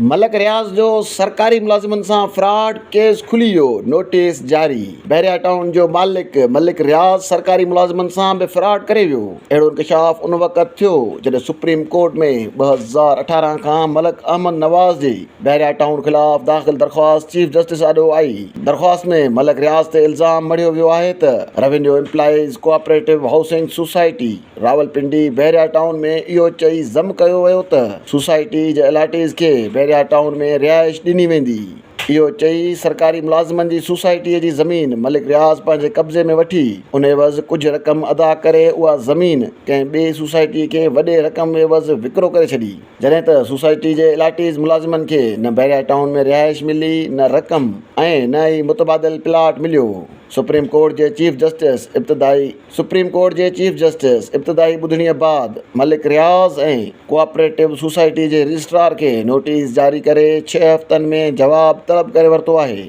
मलिक रियाज़ जो सरकारी मुलाज़िमनि सां फ्रॉड केस खुली वियो, नोटिस जारी। बहरिया टाउन जो मालिक मलिक रियाज़ सरकारी मुलाज़िमनि सां बि फ्रॉड करे वियो। अहिड़ो इंकशाफ उन वक़्तु थियो जॾहिं सुप्रीम कोर्ट में 2018 खां मलिक अहमद नवाज़ जी बहरिया टाउन ख़िलाफ़ दाख़िल दरख़्वास्त चीफ जस्टिस ॾाढो आई। दरख़्वास्त में मलिक रियाज़ ते इल्ज़ाम मढ़ियो वियो आहे त revenue employees cooperative housing society Rawalpindi Bahria town में इहो चई ज़म कयो वियो त सोसाइटी जे अलाटीज़ खे बहरिया टाउन में रिहाइश ॾिनी वेंदी। इहो चई सरकारी मुलाज़िमनि जी सोसाइटीअ जी ज़मीन मलिक रियाज़ पंहिंजे कब्ज़े में वठी उन एवज़ कुझु रक़म अदा करे उहा ज़मीन कंहिं ॿिए सोसाइटीअ खे वॾे रक़म एवज़ विकिरो करे छॾी। जॾहिं त सोसाइटी जे इलाटीज़ मुलाज़िमनि खे न बहरिया टाउन में रिहाइश मिली, न रक़म ऐं न ई मुतबादिल प्लाट मिलियो। सुप्रीम कोर्ट जे चीफ जस्टिस इब्तिदाई ॿुधणीअ बाद मलिक रियाज़ ऐं कोऑपरेटिव सोसाइटी जे रजिस्ट्रार खे नोटिस जारी करे 6 हफ़्तनि में जवाब तलब करे वरितो आहे।